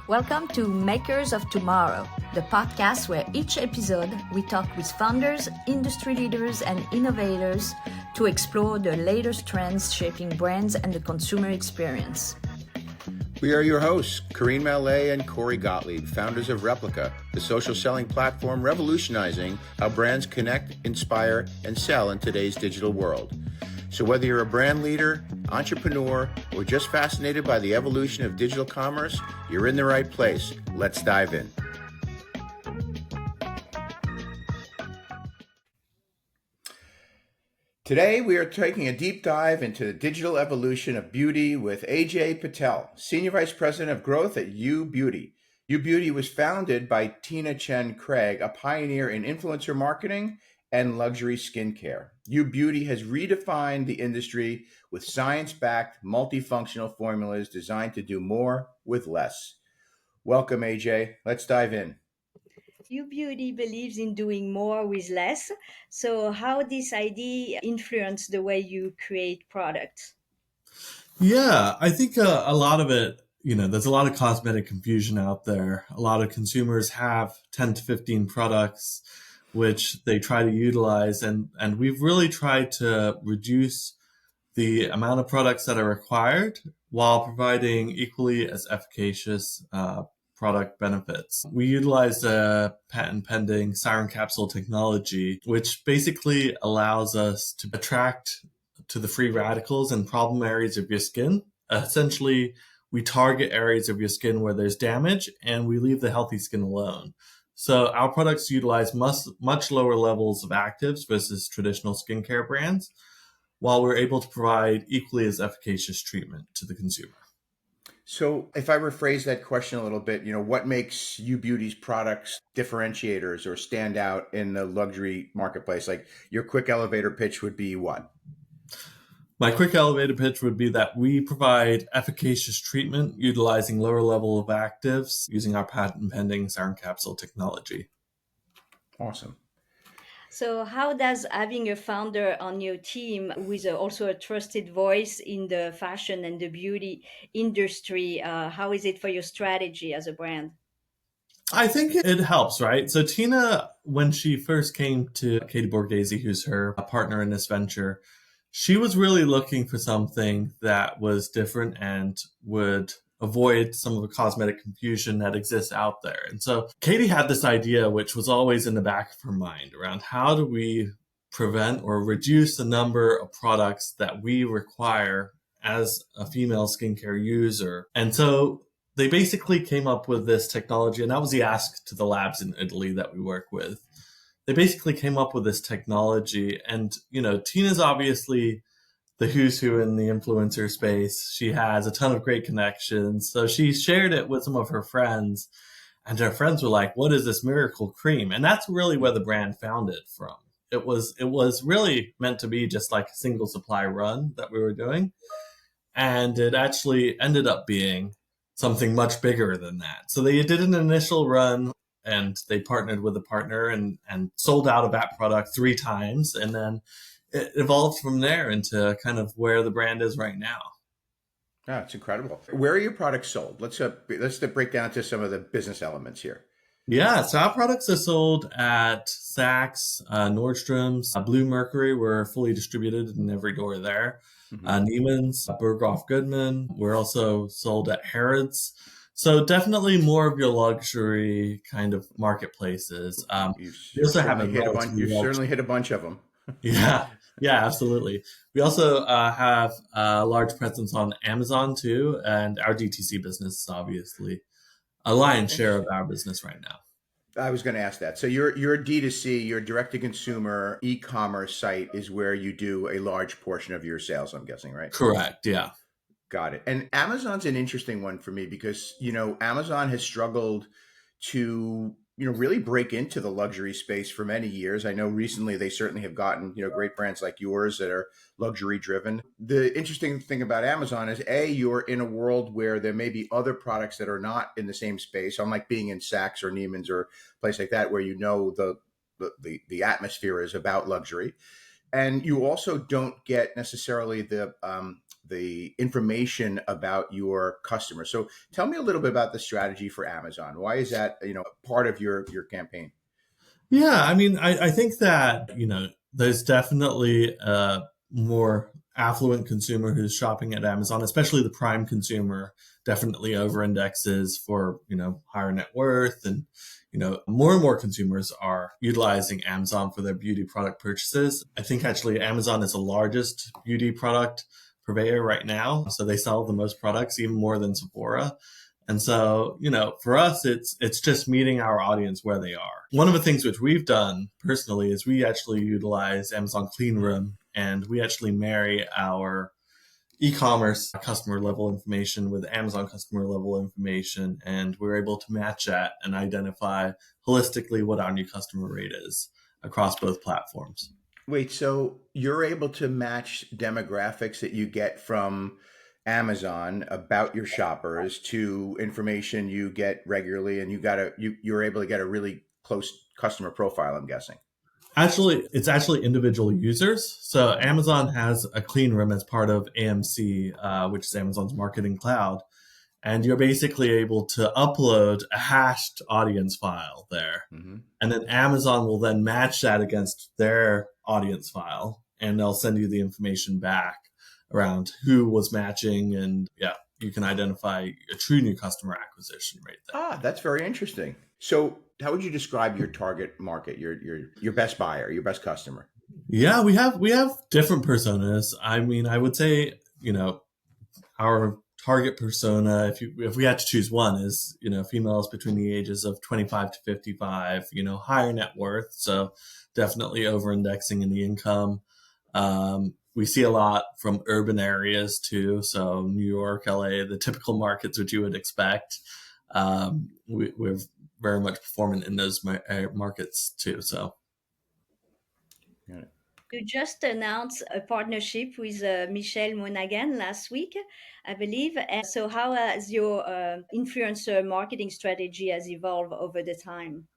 Welcome to Makers of Tomorrow, the podcast where each episode we talk with founders, industry leaders, and innovators to explore the latest trends shaping brands and the consumer experience. We are your hosts, Karine Mallet and Corey Gottlieb, founders of Replica, the social selling platform revolutionizing how brands connect, inspire, and sell in today's digital world. So whether you're a brand leader, entrepreneur, or just fascinated by the evolution of digital commerce, you're in the right place. Let's dive in. Today, we are taking a deep dive into the digital evolution of beauty with Patel, Senior Vice President of Growth at uBeauty. uBeauty was founded by Tina Chen Craig, a pioneer in influencer marketing and luxury skincare. uBeauty has redefined the industry with science-backed, multifunctional formulas designed to do more with less. Welcome, AJ. Let's dive in. uBeauty believes in doing more with less. So how this idea influence the way you create products? Yeah, I think a lot of it, there's a lot of cosmetic confusion out there. A lot of consumers have 10 to 15 products which they try to utilize. And we've really tried to reduce the amount of products that are required while providing equally as efficacious product benefits. We utilize a patent pending siren capsule technology, which basically allows us to attract to the free radicals in problem areas of your skin. Essentially, we target areas of your skin where there's damage and we leave the healthy skin alone. So our products utilize much lower levels of actives versus traditional skincare brands, while we're able to provide equally as efficacious treatment to the consumer. So if I rephrase that question a little bit, what makes uBeauty's products differentiators or stand out in the luxury marketplace? Like your quick elevator pitch would be what? My quick elevator pitch would be that we provide efficacious treatment utilizing lower level of actives using our patent pending siren capsule technology. Awesome. So how does having a founder on your team with also a trusted voice in the fashion and the beauty industry, how is it for your strategy as a brand? I think it helps, right? So Tina, when she first came to Katie Borghese, who's her partner in this venture, she was really looking for something that was different and would avoid some of the cosmetic confusion that exists out there. And so Katie had this idea, which was always in the back of her mind, around how do we prevent or reduce the number of products that we require as a female skincare user. And so they basically came up with this technology, and that was the ask to the labs in Italy that we work with. They basically came up with this technology, and Tina's obviously the who's who in the influencer space. She has a ton of great connections, so she shared it with some of her friends, and her friends were like, "What is this miracle cream?" And that's really where the brand found it from. It was really meant to be just like a single supply run that we were doing, and it actually ended up being something much bigger than that. So they did an initial run, and they partnered with a partner and sold out of that product 3 times. And then it evolved from there into kind of where the brand is right now. Yeah, it's incredible. Where are your products sold? Let's break down to some of the business elements here. Yeah, so our products are sold at Saks, Nordstrom's, Blue Mercury. We're fully distributed in every door there. Neiman's, Berghoff Goodman. We're also sold at Harrods. So definitely more of your luxury kind of marketplaces. You certainly hit a bunch of them. Yeah, absolutely. We also have a large presence on Amazon too, and our DTC business is obviously a lion's share of our business right now. I was going to ask that. So your D2C, your direct-to-consumer e-commerce site is where you do a large portion of your sales, I'm guessing, right? Correct, yeah. Got it. And Amazon's an interesting one for me because, Amazon has struggled to, really break into the luxury space for many years. I know recently they certainly have gotten, great brands like yours that are luxury driven. The interesting thing about Amazon is you're in a world where there may be other products that are not in the same space, unlike being in Saks or Neiman's or a place like that, where the atmosphere is about luxury. And you also don't get necessarily the information about your customers. So tell me a little bit about the strategy for Amazon. Why is that, part of your campaign? Yeah, I mean, I think that, there's definitely a more affluent consumer who's shopping at Amazon, especially the prime consumer, definitely over indexes for, higher net worth. And, more and more consumers are utilizing Amazon for their beauty product purchases. I think actually Amazon is the largest beauty product purveyor right now. So they sell the most products, even more than Sephora. And so, for us, it's just meeting our audience where they are. One of the things which we've done personally is we actually utilize Amazon Clean Room, and we actually marry our e-commerce customer level information with Amazon customer level information, and we're able to match that and identify holistically what our new customer rate is across both platforms. Wait, so you're able to match demographics that you get from Amazon about your shoppers to information you get regularly, and you're able to get a really close customer profile, I'm guessing. Actually, it's actually individual users. So Amazon has a clean room as part of AMC, which is Amazon's marketing cloud. And you're basically able to upload a hashed audience file there. Mm-hmm. And then Amazon will then match that against their audience file, and they'll send you the information back around who was matching. And yeah, you can identify a true new customer acquisition rate there. Ah, that's very interesting. So how would you describe your target market, your best buyer, your best customer? Yeah, we have different personas. I mean, I would say, our target persona, if we had to choose one, is, females between the ages of 25 to 55, higher net worth. So definitely over indexing in the income. We see a lot from urban areas too. So New York, LA, the typical markets which you would expect. We're very much performant in those markets too. So. Got it. You just announced a partnership with Michelle Monaghan last week, I believe. And so, how has your influencer marketing strategy has evolved over the time?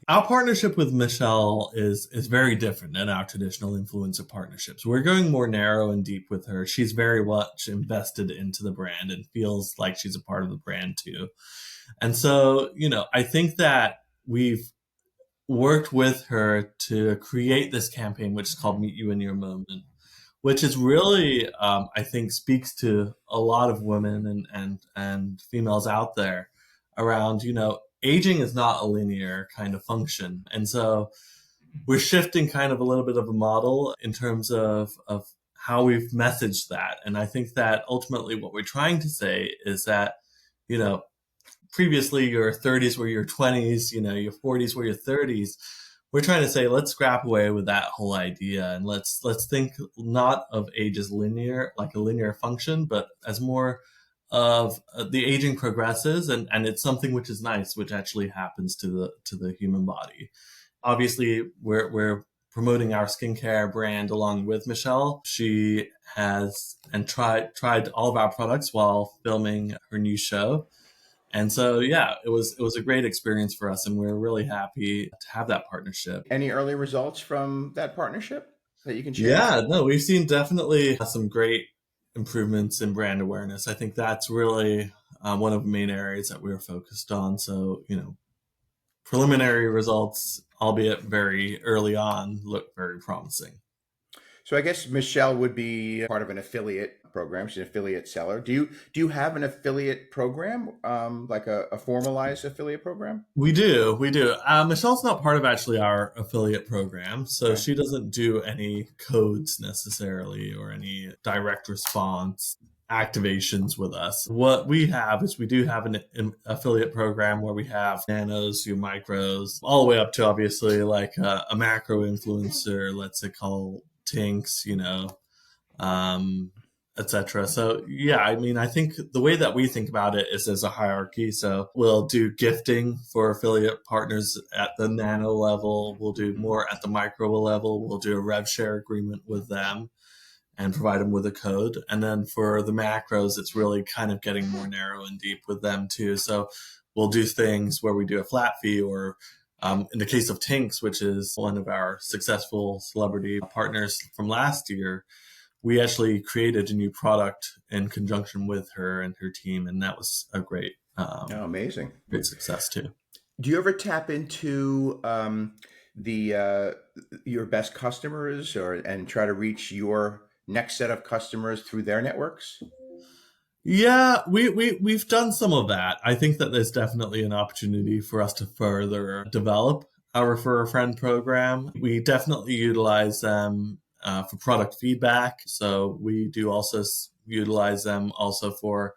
Our partnership with Michelle is very different than our traditional influencer partnerships. We're going more narrow and deep with her. She's very much invested into the brand and feels like she's a part of the brand too. And so, I think that we've worked with her to create this campaign, which is called Meet You in Your Moment, which is really, I think, speaks to a lot of women and females out there around, aging is not a linear kind of function. And so we're shifting kind of a little bit of a model in terms of how we've messaged that. And I think that ultimately what we're trying to say is that, previously your 30s were your 20s, your 40s were your 30s. We're trying to say, let's scrap away with that whole idea, and let's think not of age as linear, like a linear function, but as more of the aging progresses, and it's something which is nice, which actually happens to the human body. Obviously, we're promoting our skincare brand along with Michelle. She has and tried all of our products while filming her new show. And so, yeah, it was a great experience for us, and we're really happy to have that partnership. Any early results from that partnership that you can share? Yeah, no, we've seen definitely some great improvements in brand awareness. I think that's really one of the main areas that we're focused on. So, preliminary results, albeit very early on, look very promising. So I guess Michelle would be part of an affiliate program. She's an affiliate seller. Do you have an affiliate program, like a formalized affiliate program? We do. Michelle's not part of actually our affiliate program, so Okay. she doesn't do any codes necessarily or any direct response activations with us. What we have is we do have an affiliate program where we have nanos, your micros, all the way up to obviously like a macro influencer, let's say call Tinks, etc. So yeah, I mean, I think the way that we think about it is as a hierarchy. So we'll do gifting for affiliate partners at the nano level. We'll do more at the micro level. We'll do a rev share agreement with them and provide them with a code. And then for the macros, it's really kind of getting more narrow and deep with them too. So we'll do things where we do a flat fee or In the case of Tinks, which is one of our successful celebrity partners from last year, we actually created a new product in conjunction with her and her team, and that was a amazing. great success too. Do you ever tap into the your best customers and try to reach your next set of customers through their networks? Yeah, we've done some of that. I think that there's definitely an opportunity for us to further develop our Refer a Friend program. We definitely utilize them for product feedback. So we do also utilize them also for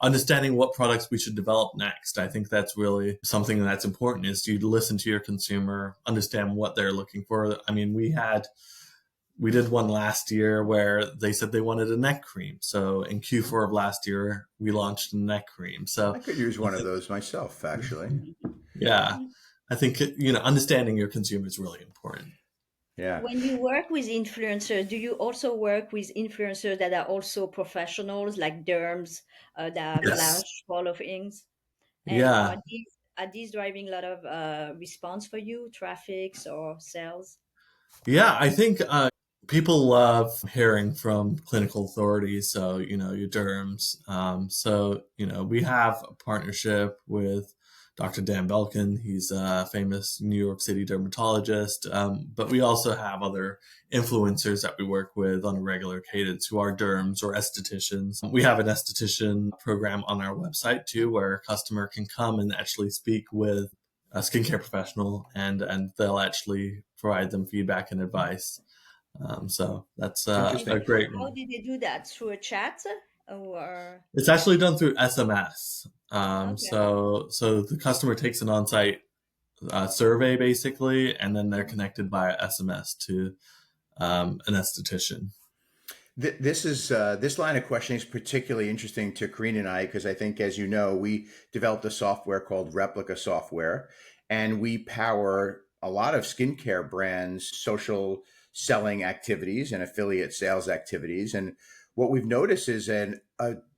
understanding what products we should develop next. I think that's really something that's important, is you listen to your consumer, understand what they're looking for. I mean, we did one last year where they said they wanted a neck cream. So in Q4 of last year, we launched a neck cream. So I could use one of those myself, actually. yeah, I think, understanding your consumer is really important. Yeah. When you work with influencers, do you also work with influencers that are also professionals, like derms, that have Yes. large followings? And Yeah. are these driving a lot of response for you, traffics or sales? Yeah, I think people love hearing from clinical authorities. So, your derms. We have a partnership with Dr. Dan Belkin. He's a famous New York City dermatologist. But we also have other influencers that we work with on a regular cadence who are derms or estheticians. We have an esthetician program on our website too, where a customer can come and actually speak with a skincare professional, and they'll actually provide them feedback and advice. So that's Interesting. a great How one. did they do that? Through a chat or It's actually done through SMS. okay? So the customer takes an on-site survey basically, and then they're connected via SMS to an esthetician. This line of questioning is particularly interesting to Karina and I because I think, as you know, we developed a software called Replica Software, and we power a lot of skincare brands' social selling activities and affiliate sales activities. And what we've noticed is a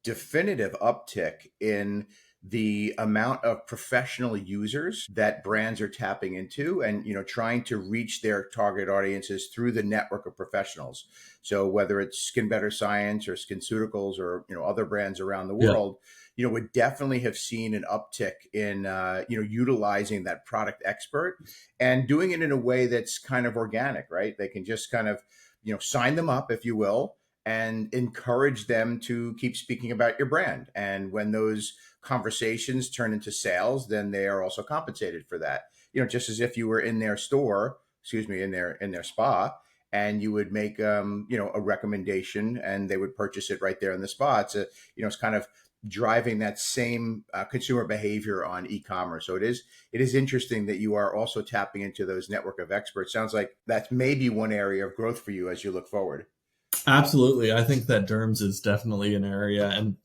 definitive uptick in the amount of professional users that brands are tapping into, and trying to reach their target audiences through the network of professionals. So whether it's Skin Better Science or SkinCeuticals or other brands around the Yeah. world, would definitely have seen an uptick in utilizing that product expert and doing it in a way that's kind of organic, right? They can just kind of sign them up, if you will, and encourage them to keep speaking about your brand. And when those conversations turn into sales, then they are also compensated for that. Just as if you were in their store, excuse me, in their spa, and you would make a recommendation and they would purchase it right there in the spot. So it's kind of driving that same consumer behavior on e-commerce. So it is interesting that you are also tapping into those network of experts. Sounds like that's maybe one area of growth for you as you look forward. Absolutely. I think that derms is definitely an area, and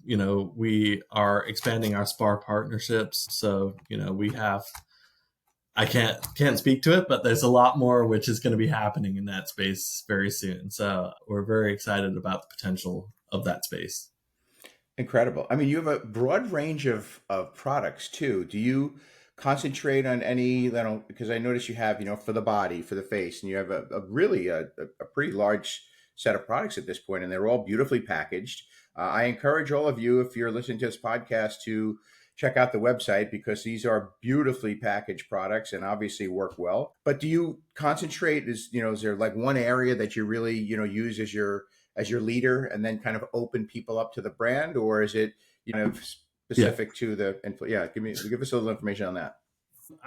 we are expanding our SPAR partnerships. So, we have, I can't speak to it, but there's a lot more which is going to be happening in that space very soon. So, we're very excited about the potential of that space. Incredible. I mean, you have a broad range of products too. Do you concentrate on any, because I notice you have, for the body, for the face, and you have a really a pretty large set of products at this point, and they're all beautifully packaged. I encourage all of you, if you're listening to this podcast, to check out the website because these are beautifully packaged products and obviously work well. But do you concentrate, is there like one area that you really, use as your leader and then kind of open people up to the brand, or is it Yeah. specific to the yeah, give us a little information on that.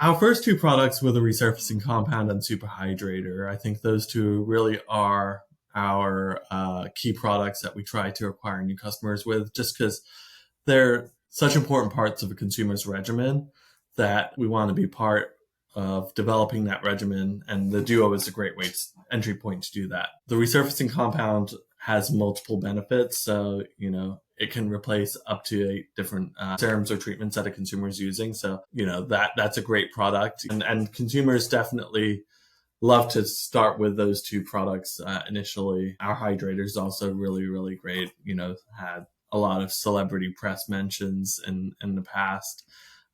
Our first two products were the resurfacing compound and super hydrator. I think those two really are our key products that we try to acquire new customers with, just because they're such important parts of a consumer's regimen that we want to be part of developing that regimen. And the Duo is a great entry point to do that. The resurfacing compound has multiple benefits. So, it can replace up to 8 different serums or treatments that a consumer is using. So, that's a great product. And consumers definitely love to start with those two products initially. Our hydrator is also really, really great. Had a lot of celebrity press mentions in the past.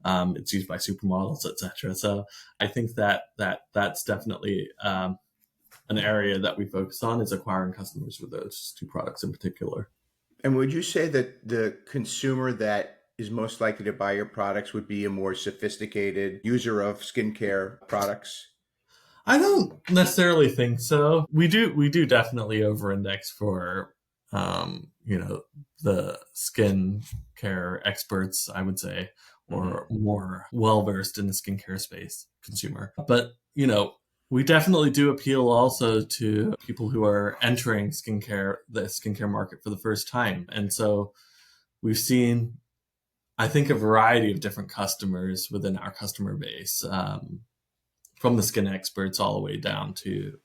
It's used by supermodels, etc. So I think that's definitely an area that we focus on, is acquiring customers with those two products in particular. And would you say that the consumer that is most likely to buy your products would be a more sophisticated user of skincare products? I don't necessarily think so. We do definitely over-index for the skin care experts, I would say, Hmm. or more well-versed in the skincare space consumer. But, we definitely do appeal also to people who are entering the skincare market for the first time. And so we've seen, I think, a variety of different customers within our customer base. From the skin experts all the way down to,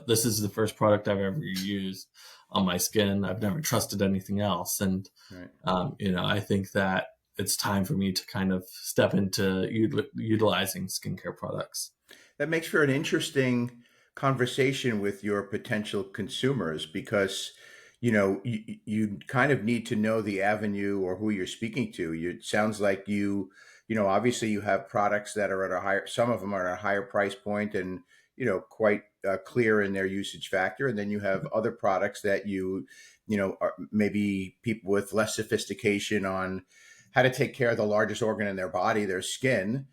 this is the first product I've ever used on my skin. I've never trusted anything else. And, Right. I think that it's time for me to kind of step into utilizing skincare products. That makes for an interesting conversation with your potential consumers because, you kind of need to know the avenue or who you're speaking to. It sounds like obviously you have products that are at a higher, some of them are at a higher price point and, quite clear in their usage factor. And then you have other products that are maybe people with less sophistication on how to take care of the largest organ in their body, their skin.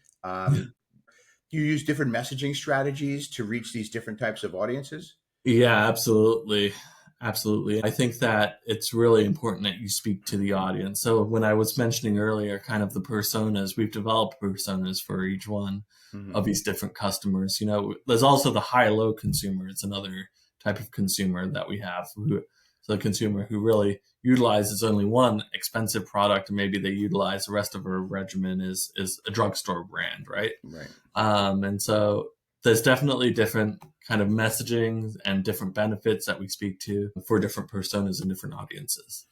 Do you use different messaging strategies to reach these different types of audiences? Yeah, absolutely. Absolutely. I think that it's really important that you speak to the audience. So when I was mentioning earlier, kind of the personas, we've developed personas for each one Hmm. of these different customers. There's also the high-low consumer. It's another type of consumer that we have. So a consumer who really utilizes only one expensive product, and maybe they utilize the rest of her regimen is a drugstore brand, right? Right. And so there's definitely different kind of messaging and different benefits that we speak to for different personas and different audiences.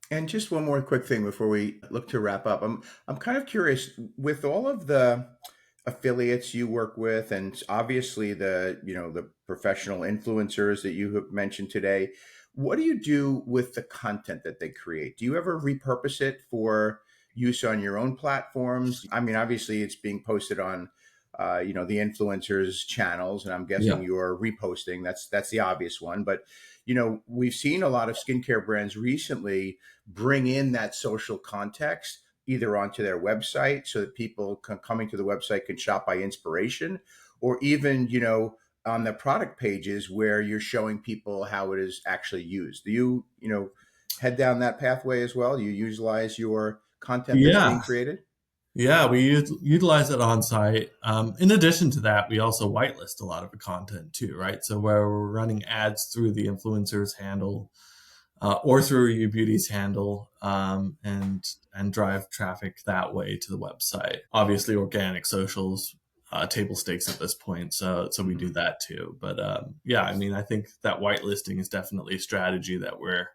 And just one more quick thing before we look to wrap up. I'm kind of curious with all of the affiliates you work with, and obviously the professional influencers that you have mentioned today. What do you do with the content that they create? Do you ever repurpose it for use on your own platforms? I mean, obviously it's being posted on the influencers channels, and I'm guessing Yeah. you're reposting. That's the obvious one, but we've seen a lot of skincare brands recently bring in that social context either onto their website so that people coming to the website can shop by inspiration, or even on the product pages where you're showing people how it is actually used. Do you head down that pathway as well? Do you utilize your content that's being Yeah. created? Yeah, we utilize it on site. In addition to that, we also whitelist a lot of the content too, right? So where we're running ads through the influencer's handle or through UBeauty's handle, and drive traffic that way to the website. Obviously, organic socials, table stakes at this point, so we do Hmm. that too. But yeah, I mean, I think that whitelisting is definitely a strategy that we're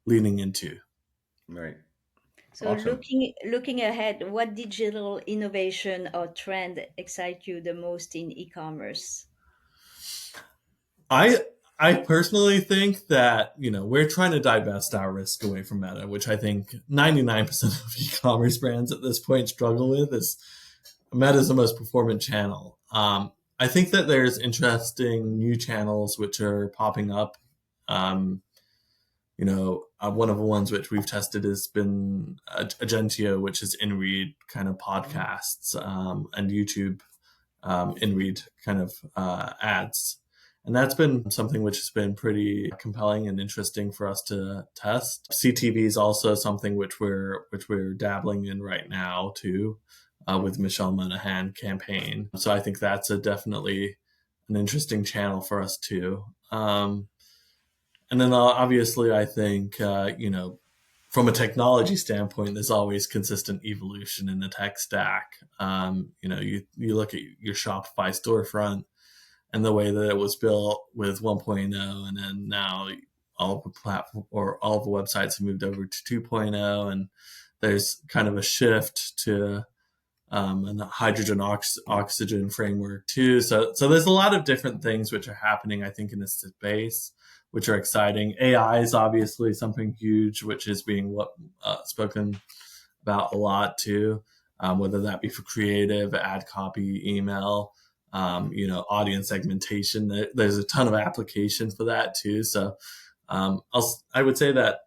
leaning into. Right. So Awesome. looking ahead, what digital innovation or trend excites you the most in e-commerce? I I personally think that we're trying to divest our risk away from Meta, which I think 99% of e-commerce brands at this point struggle with. Is Meta is the most performant channel. I think that there's interesting new channels which are popping up. Um, one of the ones which we've tested has been Agentio, which is in read kind of podcasts, and YouTube in read kind of ads. And that's been something which has been pretty compelling and interesting for us to test. CTV is also something which we're dabbling in right now too, with Michelle Monaghan campaign. So I think that's definitely an interesting channel for us too. And then obviously, I think from a technology standpoint, there's always consistent evolution in the tech stack. You look at your Shopify storefront and the way that it was built with 1.0, and then now all of the platform or all of the websites have moved over to 2.0, and there's kind of a shift to and the oxygen framework too. So there's a lot of different things which are happening, I think, in this space, which are exciting. AI is obviously something huge, which is being spoken about a lot too. whether that be for creative, ad copy, email, audience segmentation. There's a ton of applications for that too. So I would say that,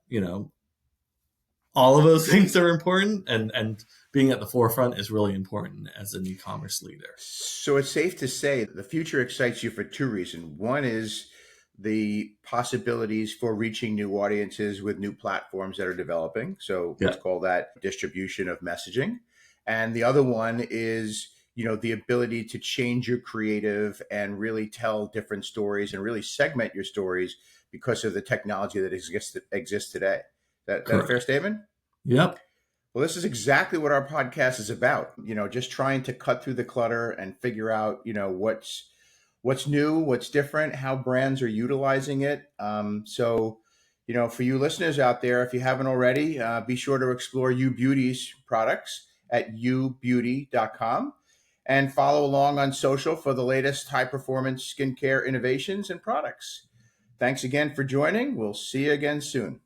all of those things are important, and being at the forefront is really important as an e-commerce leader. So it's safe to say the future excites you for two reasons. One is the possibilities for reaching new audiences with new platforms that are developing. So let's call that distribution of messaging. And the other one is, the ability to change your creative and really tell different stories and really segment your stories because of the technology that exists today. That a fair statement? Yep. Well, this is exactly what our podcast is about. Just trying to cut through the clutter and figure out, what's new, what's different, how brands are utilizing it. So, for you listeners out there, if you haven't already, be sure to explore uBeauty's products at ubeauty.com and follow along on social for the latest high-performance skincare innovations and products. Thanks again for joining. We'll see you again soon.